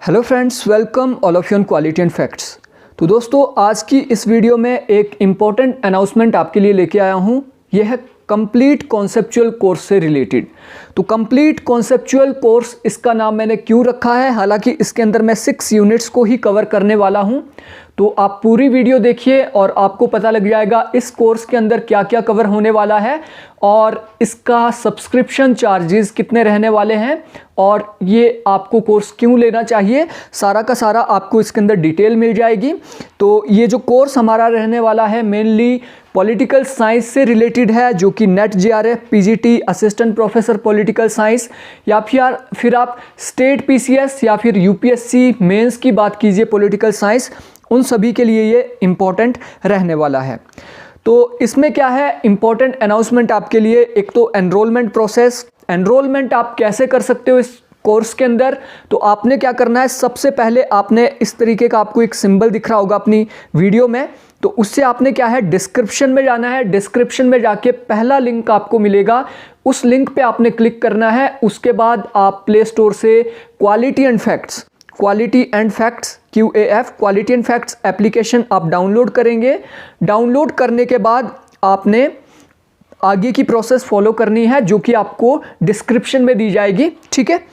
Hello friends, welcome all of you on quality and facts. तो दोस्तों, आज की इस वीडियो में एक इम्पॉर्टेंट अनाउंसमेंट आपके लिए लेके आया हूँ। यह है कंप्लीट कॉन्सेप्चुअल कोर्स से रिलेटेड। तो कंप्लीट कॉन्सेप्चुअल कोर्स, इसका नाम मैंने क्यों रखा है, हालांकि इसके अंदर मैं 6 यूनिट्स को ही कवर करने वाला हूँ। तो आप पूरी वीडियो देखिए और आपको पता लग जाएगा इस कोर्स के अंदर क्या क्या कवर होने वाला है और इसका सब्सक्रिप्शन चार्जेस कितने रहने वाले हैं और ये आपको कोर्स क्यों लेना चाहिए, सारा का सारा आपको इसके अंदर डिटेल मिल जाएगी। तो ये जो कोर्स हमारा रहने वाला है मेनली पॉलिटिकल साइंस से रिलेटेड है, जो कि net JRF, PGT, assistant professor political science या फिर आप स्टेट पीसीएस या फिर यूपीएससी मेंस की बात कीजिए पॉलिटिकल साइंस, उन सभी के लिए ये इम्पॉर्टेंट रहने वाला है। तो इसमें क्या है, इम्पॉर्टेंट अनाउंसमेंट आपके लिए। एक तो एनरोलमेंट प्रोसेस, एनरोलमेंट आप कैसे कर सकते हो इस कोर्स के अंदर। तो आपने क्या करना है, सबसे पहले आपने इस तरीके का आपको एक सिंबल दिख रहा होगा अपनी वीडियो में, तो उससे आपने क्या है, डिस्क्रिप्शन में जाना है। डिस्क्रिप्शन में जाके पहला लिंक आपको मिलेगा, उस लिंक पे आपने क्लिक करना है। उसके बाद आप प्ले स्टोर से quality and facts QAF quality and facts application आप डाउनलोड करेंगे। डाउनलोड करने के बाद आपने आगे की प्रोसेस फॉलो करनी है, जो कि आपको डिस्क्रिप्शन में दी जाएगी, ठीक है।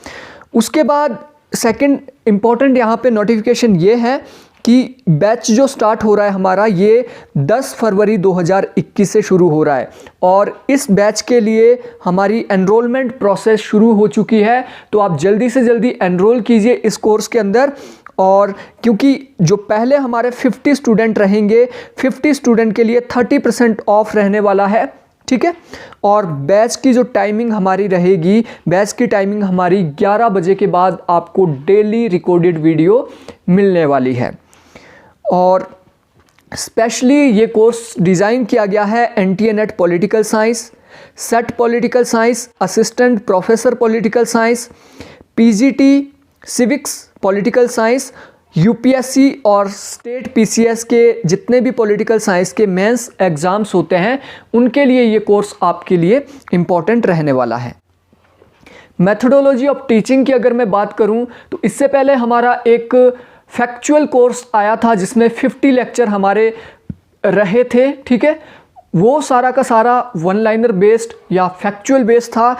उसके बाद सेकंड इंपॉर्टेंट यहाँ पे नोटिफिकेशन ये है कि बैच जो स्टार्ट हो रहा है हमारा, ये 10 फरवरी 2021 से शुरू हो रहा है और इस बैच के लिए हमारी एनरोलमेंट प्रोसेस शुरू हो चुकी है। तो आप जल्दी से जल्दी एनरोल कीजिए इस कोर्स के अंदर। और क्योंकि जो पहले हमारे 50 स्टूडेंट रहेंगे, 50 स्टूडेंट के लिए 30% ऑफ रहने वाला है, ठीक है। और बैच की जो टाइमिंग हमारी रहेगी, बैच की टाइमिंग हमारी 11 बजे के बाद आपको डेली रिकॉर्डेड वीडियो मिलने वाली है। और स्पेशली ये कोर्स डिज़ाइन किया गया है NTA net political science, set political science, assistant professor political science, PGT civics political science, UPSC और स्टेट पीसीएस के जितने भी पॉलिटिकल साइंस के मेंस एग्जाम्स होते हैं, उनके लिए ये कोर्स आपके लिए इम्पॉर्टेंट रहने वाला है। मेथोडोलॉजी ऑफ टीचिंग की अगर मैं बात करूं, तो इससे पहले हमारा एक फैक्चुअल कोर्स आया था जिसमें 50 लेक्चर हमारे रहे थे, ठीक है। वो सारा का सारा वन लाइनर बेस्ड या फैक्चुअल बेस्ड था।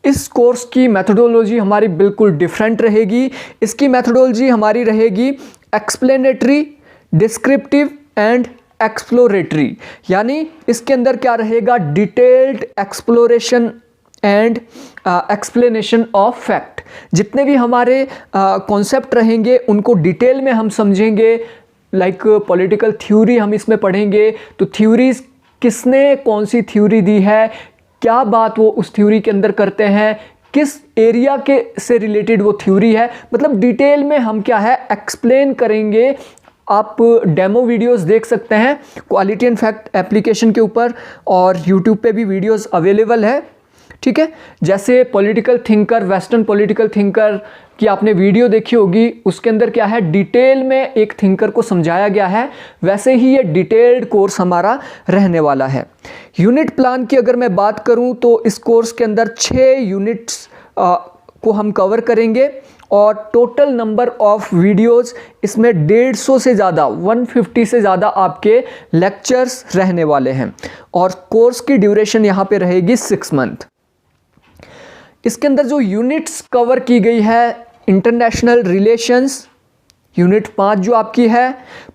इस कोर्स की मेथोडोलॉजी हमारी बिल्कुल डिफरेंट रहेगी। इसकी मेथोडोलॉजी हमारी रहेगी एक्सप्लेनेटरी, डिस्क्रिप्टिव एंड एक्सप्लोरेटरी, यानी इसके अंदर क्या रहेगा, detailed exploration and explanation of fact. जितने भी हमारे कॉन्सेप्ट रहेंगे उनको डिटेल में हम समझेंगे। लाइक पॉलिटिकल थ्योरी हम इसमें पढ़ेंगे, तो थ्योरीज किसने कौन सी थ्योरी दी है, क्या बात वो उस थ्योरी के अंदर करते हैं, किस एरिया के से रिलेटेड वो थ्योरी है, मतलब डिटेल में हम क्या है एक्सप्लेन करेंगे। आप डेमो वीडियोस देख सकते हैं क्वालिटी एंड फैक्ट एप्लीकेशन के ऊपर और यूट्यूब पे भी वीडियोस अवेलेबल है, ठीक है। जैसे political thinker, western political thinker की आपने वीडियो देखी होगी, उसके अंदर क्या है डिटेल में एक थिंकर को समझाया गया है, वैसे ही ये डिटेल्ड कोर्स हमारा रहने वाला है। यूनिट प्लान की अगर मैं बात करूं, तो इस कोर्स के अंदर 6 यूनिट्स को हम कवर करेंगे और टोटल नंबर ऑफ वीडियोस इसमें 150 से ज़्यादा, 150 से ज़्यादा आपके लेक्चर्स रहने वाले हैं और कोर्स की ड्यूरेशन यहाँ पे रहेगी 6 मंथ। इसके अंदर जो यूनिट्स कवर की गई है, इंटरनेशनल रिलेशंस यूनिट 5 जो आपकी है,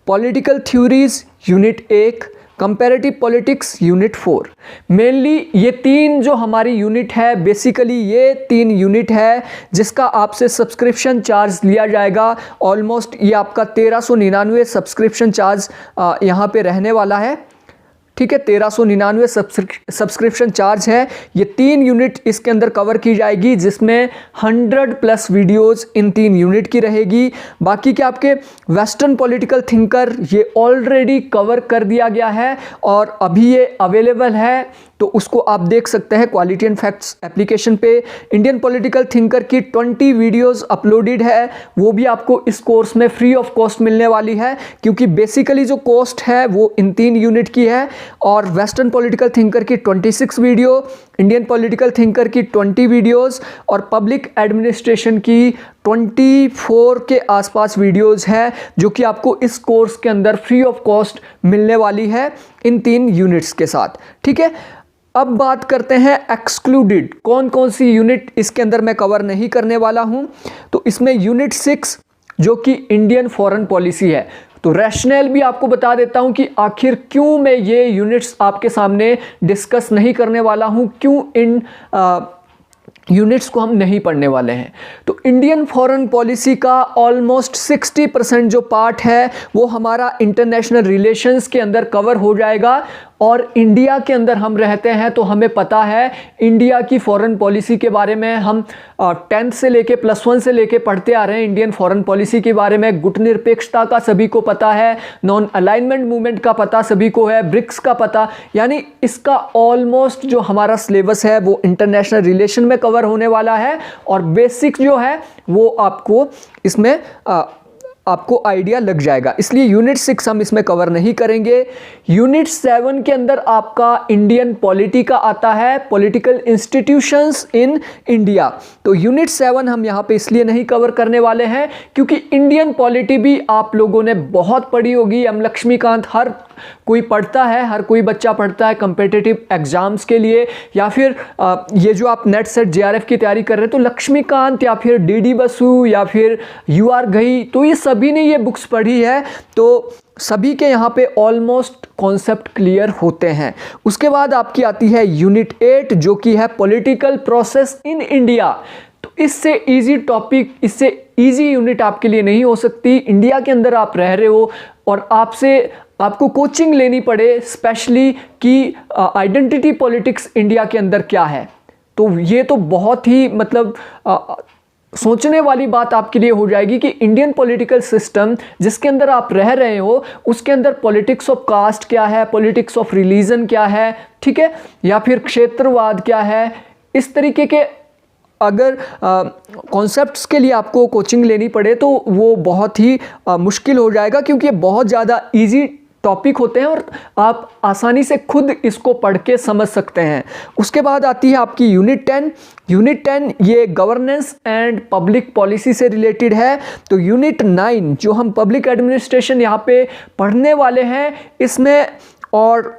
political theories unit 1, comparative politics unit 4। Mainly ये 3 जो हमारी यूनिट है, बेसिकली ये 3 यूनिट है जिसका आपसे सब्सक्रिप्शन चार्ज लिया जाएगा। ऑलमोस्ट ये आपका 1399 सब्सक्रिप्शन चार्ज यहाँ पे रहने वाला है, ठीक है। 1399 सब्सक्रिप्शन चार्ज है। ये 3 यूनिट इसके अंदर कवर की जाएगी, जिसमें 100+ वीडियोस इन 3 यूनिट की रहेगी। बाकी के आपके वेस्टर्न पॉलिटिकल थिंकर ये ऑलरेडी कवर कर दिया गया है और अभी ये अवेलेबल है, तो उसको आप देख सकते हैं क्वालिटी एंड फैक्ट्स एप्लीकेशन पे। इंडियन पॉलिटिकल थिंकर की 20 वीडियोस अपलोडेड है, वो भी आपको इस कोर्स में फ्री ऑफ कॉस्ट मिलने वाली है, क्योंकि बेसिकली जो कॉस्ट है वो इन 3 यूनिट की है। और वेस्टर्न पॉलिटिकल थिंकर की 26 वीडियो, इंडियन पॉलिटिकल थिंकर की 20 वीडियोस और पब्लिक एडमिनिस्ट्रेशन की 24 के आसपास वीडियोस है जो कि आपको इस कोर्स के अंदर फ्री ऑफ कॉस्ट मिलने वाली है इन 3 यूनिट्स के साथ, ठीक है। अब बात करते हैं एक्सक्लूडेड, कौन कौन सी यूनिट इसके अंदर मैं कवर नहीं करने वाला हूं। तो इसमें यूनिट 6 जो कि इंडियन फॉरेन पॉलिसी है, तो रैशनल भी आपको बता देता हूं कि आखिर क्यों मैं ये यूनिट्स आपके सामने डिस्कस नहीं करने वाला हूं, क्यों इन यूनिट्स को हम नहीं पढ़ने वाले हैं। तो इंडियन फॉरेन पॉलिसी का ऑलमोस्ट 60% जो पार्ट है वो हमारा इंटरनेशनल रिलेशंस के अंदर कवर हो जाएगा। और इंडिया के अंदर हम रहते हैं तो हमें पता है इंडिया की फॉरेन पॉलिसी के बारे में हम 10th से लेके +1 से लेके पढ़ते आ रहे हैं। इंडियन फॉरेन पॉलिसी के बारे में गुटनिरपेक्षता का सभी को पता है, नॉन अलाइनमेंट मूवमेंट का पता सभी को है, ब्रिक्स का पता, यानी इसका ऑलमोस्ट जो हमारा सिलेबस है वो इंटरनेशनल रिलेशन में कवर होने वाला है। और बेसिक जो है वो आपको इसमें आपको आइडिया लग जाएगा, इसलिए यूनिट 6 हम इसमें कवर नहीं करेंगे। यूनिट 7 के अंदर आपका इंडियन पॉलिटी का आता है, पॉलिटिकल इंस्टीट्यूशंस इन इंडिया। तो यूनिट 7 हम यहाँ पे इसलिए नहीं कवर करने वाले हैं क्योंकि इंडियन पॉलिटी भी आप लोगों ने बहुत पढ़ी होगी। एम लक्ष्मीकांत हर कोई पढ़ता है, हर कोई बच्चा पढ़ता है कम्पिटिटिव एग्जाम्स के लिए, या फिर ये जो आप नेट सेट जेआरएफ की तैयारी कर रहे हैं तो लक्ष्मीकांत या फिर डीडी बसु या फिर यूआर घई, तो ये सभी ने ये बुक्स पढ़ी है, तो सभी के यहाँ पे ऑलमोस्ट कॉन्सेप्ट क्लियर होते हैं। उसके बाद आपकी आती है यूनिट 8 जो कि है पॉलिटिकल प्रोसेस इन इंडिया। तो इससे इजी टॉपिक, इससे इजी यूनिट आपके लिए नहीं हो सकती। इंडिया के अंदर आप रह रहे हो और आपको कोचिंग लेनी पड़े स्पेशली कि आइडेंटिटी पॉलिटिक्स इंडिया के अंदर क्या है, तो ये तो बहुत ही मतलब सोचने वाली बात आपके लिए हो जाएगी कि इंडियन पॉलिटिकल सिस्टम जिसके अंदर आप रह रहे हो उसके अंदर पॉलिटिक्स ऑफ कास्ट क्या है, पॉलिटिक्स ऑफ रिलीजन क्या है, ठीक है, या फिर क्षेत्रवाद क्या है। इस तरीके के अगर कॉन्सेप्ट्स के लिए आपको कोचिंग लेनी पड़े तो वो बहुत ही मुश्किल हो जाएगा क्योंकि ये बहुत ज़्यादा इजी टॉपिक होते हैं और आप आसानी से खुद इसको पढ़ के समझ सकते हैं। उसके बाद आती है आपकी यूनिट 10। यूनिट 10 ये गवर्नेंस एंड पब्लिक पॉलिसी से रिलेटेड है। तो यूनिट 9 जो हम पब्लिक एडमिनिस्ट्रेशन यहाँ पे पढ़ने वाले हैं इसमें, और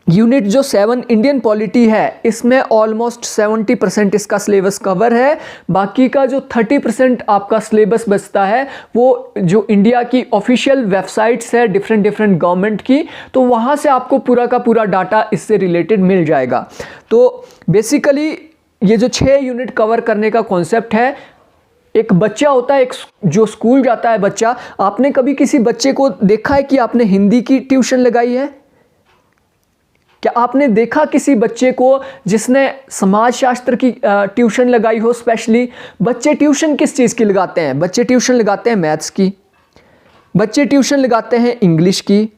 यूनिट जो 7 इंडियन पॉलिटी है इसमें ऑलमोस्ट 70% इसका सिलेबस कवर है। बाकी का जो 30% आपका सिलेबस बचता है वो जो इंडिया की ऑफिशियल वेबसाइट्स है डिफरेंट गवर्नमेंट की, तो वहाँ से आपको पूरा का पूरा डाटा इससे रिलेटेड मिल जाएगा। तो बेसिकली ये जो 6 यूनिट कवर करने का कॉन्सेप्ट है, एक बच्चा होता है, एक जो स्कूल जाता है बच्चा, आपने कभी किसी बच्चे को देखा है कि आपने हिंदी की ट्यूशन लगाई है? क्या आपने देखा किसी बच्चे को जिसने समाजशास्त्र की ट्यूशन लगाई हो? स्पेशली बच्चे ट्यूशन किस चीज़ की लगाते हैं? बच्चे ट्यूशन लगाते हैं मैथ्स की, बच्चे ट्यूशन लगाते हैं इंग्लिश की,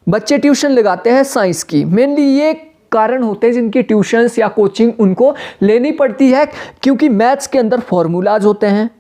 बच्चे ट्यूशन लगाते हैं साइंस की। मेनली ये कारण होते हैं जिनकी ट्यूशन्स या कोचिंग उनको लेनी पड़ती है, क्योंकि मैथ्स के अंदर फॉर्मूलाज होते हैं,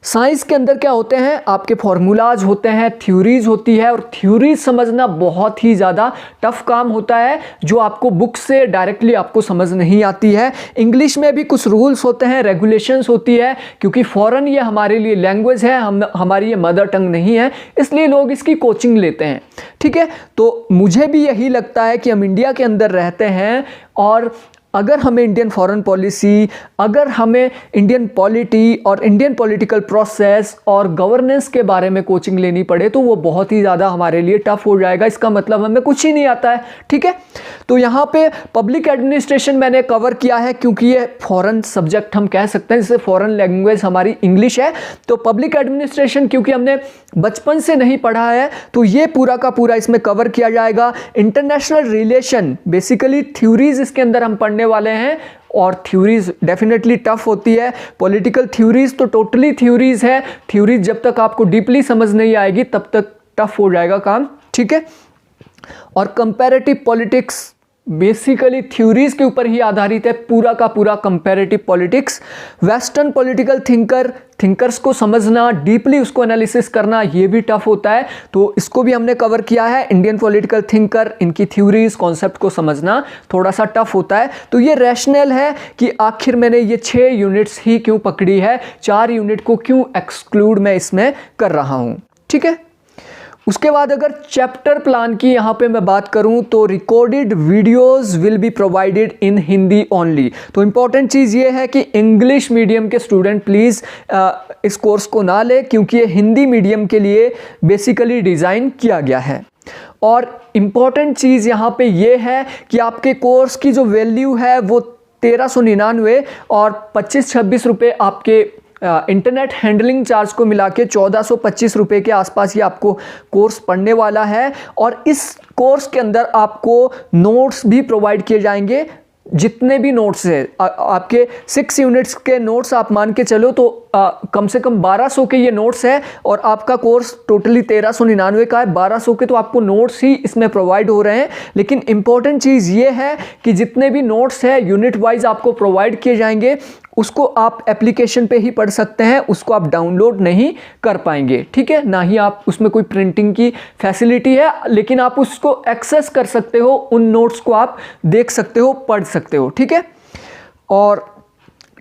साइंस के अंदर क्या होते हैं आपके फॉर्मूलाज होते हैं, थ्योरीज होती है, और थ्योरीज समझना बहुत ही ज़्यादा टफ काम होता है जो आपको बुक से डायरेक्टली आपको समझ नहीं आती है। इंग्लिश में भी कुछ रूल्स होते हैं, रेगुलेशंस होती है, क्योंकि फ़ॉरेन ये हमारे लिए लैंग्वेज है, हमारी ये मदर टंग नहीं है, इसलिए लोग इसकी कोचिंग लेते हैं, ठीक है। तो मुझे भी यही लगता है कि हम इंडिया के अंदर रहते हैं और अगर हमें इंडियन फॉरेन पॉलिसी, अगर हमें इंडियन पॉलिटी और इंडियन पॉलिटिकल प्रोसेस और गवर्नेंस के बारे में कोचिंग लेनी पड़े तो वो बहुत ही ज़्यादा हमारे लिए टफ हो जाएगा। इसका मतलब हमें कुछ ही नहीं आता है, ठीक है। तो यहाँ पे पब्लिक एडमिनिस्ट्रेशन मैंने कवर किया है क्योंकि ये फॉरेन सब्जेक्ट हम कह सकते हैं, जैसे फॉरेन लैंग्वेज हमारी इंग्लिश है, तो पब्लिक एडमिनिस्ट्रेशन क्योंकि हमने बचपन से नहीं पढ़ा है तो ये पूरा का पूरा इसमें कवर किया जाएगा। इंटरनेशनल रिलेशन बेसिकली थ्योरीज इसके अंदर हम पढ़ने वाले हैं, और थ्योरीज डेफिनेटली टफ होती है। पॉलिटिकल थ्योरीज तो टोटली थ्योरीज है, थ्योरीज जब तक आपको डीपली समझ नहीं आएगी तब तक टफ हो जाएगा काम, ठीक है। और कंपैरेटिव पॉलिटिक्स बेसिकली थ्योरीज के ऊपर ही आधारित है पूरा का पूरा comparative politics. Western political thinkers को समझना, डीपली उसको एनालिसिस करना, ये भी टफ होता है, तो इसको भी हमने कवर किया है। इंडियन पॉलिटिकल थिंकर, इनकी थ्योरीज, कॉन्सेप्ट को समझना थोड़ा सा टफ होता है। तो ये रैशनल है कि आखिर मैंने ये 6 यूनिट्स ही क्यों पकड़ी है, 4 यूनिट को क्यों एक्सक्लूड मैं इसमें कर रहा हूं। ठीक है, उसके बाद अगर चैप्टर प्लान की यहाँ पे मैं बात करूँ तो recorded videos will be provided in Hindi only. तो इम्पॉर्टेंट चीज़ ये है कि इंग्लिश मीडियम के स्टूडेंट प्लीज़ इस कोर्स को ना लें, क्योंकि ये हिंदी मीडियम के लिए बेसिकली डिज़ाइन किया गया है। और इम्पॉर्टेंट चीज़ यहाँ पे ये है कि आपके कोर्स की जो वैल्यू है वो 1399 और 25-26 रुपये आपके इंटरनेट हैंडलिंग चार्ज को मिला के 1425 रुपये के आसपास ही आपको कोर्स पढ़ने वाला है। और इस कोर्स के अंदर आपको नोट्स भी प्रोवाइड किए जाएंगे। जितने भी नोट्स है आपके 6 यूनिट्स के नोट्स आप मान के चलो तो कम से कम 1200 के ये नोट्स है, और आपका कोर्स टोटली 1399 का है। 1200 के तो आपको नोट्स ही इसमें प्रोवाइड हो रहे हैं। लेकिन इंपॉर्टेंट चीज़ ये है कि जितने भी नोट्स है यूनिट वाइज आपको प्रोवाइड किए जाएंगे, उसको आप एप्लीकेशन पे ही पढ़ सकते हैं, उसको आप डाउनलोड नहीं कर पाएंगे। ठीक है, ना ही आप उसमें कोई प्रिंटिंग की फैसिलिटी है, लेकिन आप उसको एक्सेस कर सकते हो, उन नोट्स को आप देख सकते हो, पढ़ सकते हो। ठीक है, और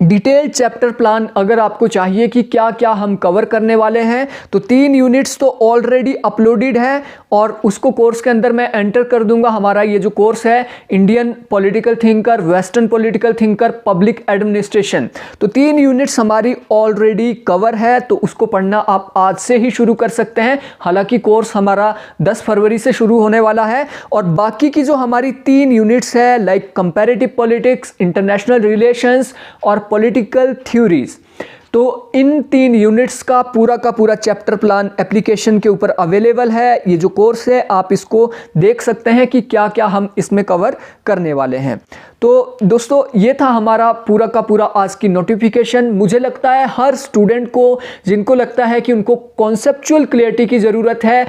डिटेल चैप्टर प्लान अगर आपको चाहिए कि क्या क्या हम कवर करने वाले हैं, तो 3 यूनिट्स तो ऑलरेडी अपलोडेड है, और उसको कोर्स के अंदर मैं एंटर कर दूंगा। हमारा ये जो कोर्स है Indian political thinker, western political thinker, public administration, तो 3 यूनिट्स हमारी ऑलरेडी कवर है, तो उसको पढ़ना आप आज से ही शुरू कर सकते हैं। हालांकि कोर्स हमारा 10 फरवरी से शुरू होने वाला है, और बाकी की जो हमारी 3 यूनिट्स है like comparative politics, international relations और पॉलिटिकल थ्योरीज, तो इन 3 यूनिट्स का पूरा चैप्टर प्लान एप्लीकेशन के ऊपर अवेलेबल है। ये जो कोर्स है आप इसको देख सकते हैं कि क्या क्या हम इसमें कवर करने वाले हैं। तो दोस्तों ये था हमारा पूरा का पूरा आज की नोटिफिकेशन। मुझे लगता है हर स्टूडेंट को, जिनको लगता है कि उनको कॉन्सेप्चुअल क्लियरिटी की ज़रूरत है,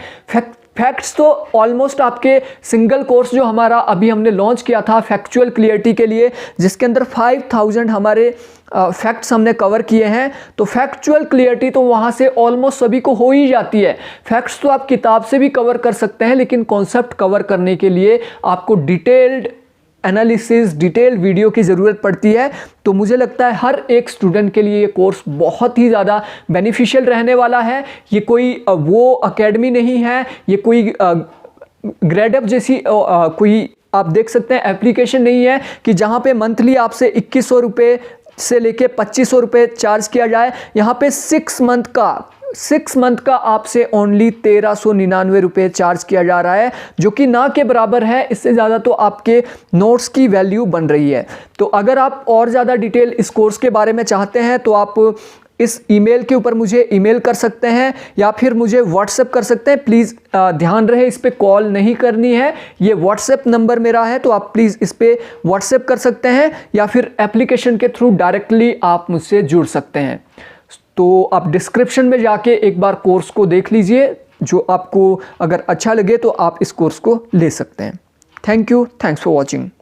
फैक्ट्स तो ऑलमोस्ट आपके सिंगल कोर्स जो हमारा अभी हमने लॉन्च किया था फैक्चुअल क्लियरिटी के लिए, जिसके अंदर 5000 हमारे फैक्ट्स हमने कवर किए हैं, तो फैक्चुअल क्लियरिटी तो वहाँ से ऑलमोस्ट सभी को हो ही जाती है। फैक्ट्स तो आप किताब से भी कवर कर सकते हैं, लेकिन कॉन्सेप्ट कवर करने के लिए आपको डिटेल्ड एनालिसिस, डिटेल वीडियो की ज़रूरत पड़ती है। तो मुझे लगता है हर एक स्टूडेंट के लिए ये कोर्स बहुत ही ज़्यादा बेनिफिशियल रहने वाला है। ये कोई वो एकेडमी नहीं है, ये कोई ग्रेडअप जैसी कोई आप देख सकते हैं एप्लीकेशन नहीं है कि जहाँ पे मंथली आपसे 2100 रुपये से लेके 2500 रुपये चार्ज किया जाए। यहाँ पे 6 मंथ का आपसे ओनली 1399 रुपये चार्ज किया जा रहा है, जो कि ना के बराबर है। इससे ज़्यादा तो आपके नोट्स की वैल्यू बन रही है। तो अगर आप और ज़्यादा डिटेल इस कोर्स के बारे में चाहते हैं तो आप इस ईमेल के ऊपर मुझे ईमेल कर सकते हैं या फिर मुझे व्हाट्सएप कर सकते हैं। प्लीज़ ध्यान रहे इस पे कॉल नहीं करनी है, ये व्हाट्सएप नंबर मेरा है, तो आप प्लीज़ इस पे व्हाट्सएप कर सकते हैं या फिर एप्लीकेशन के थ्रू डायरेक्टली आप मुझसे जुड़ सकते हैं। तो आप डिस्क्रिप्शन में जाके एक बार कोर्स को देख लीजिए, जो आपको अगर अच्छा लगे तो आप इस कोर्स को ले सकते हैं। Thank you, thanks for watching.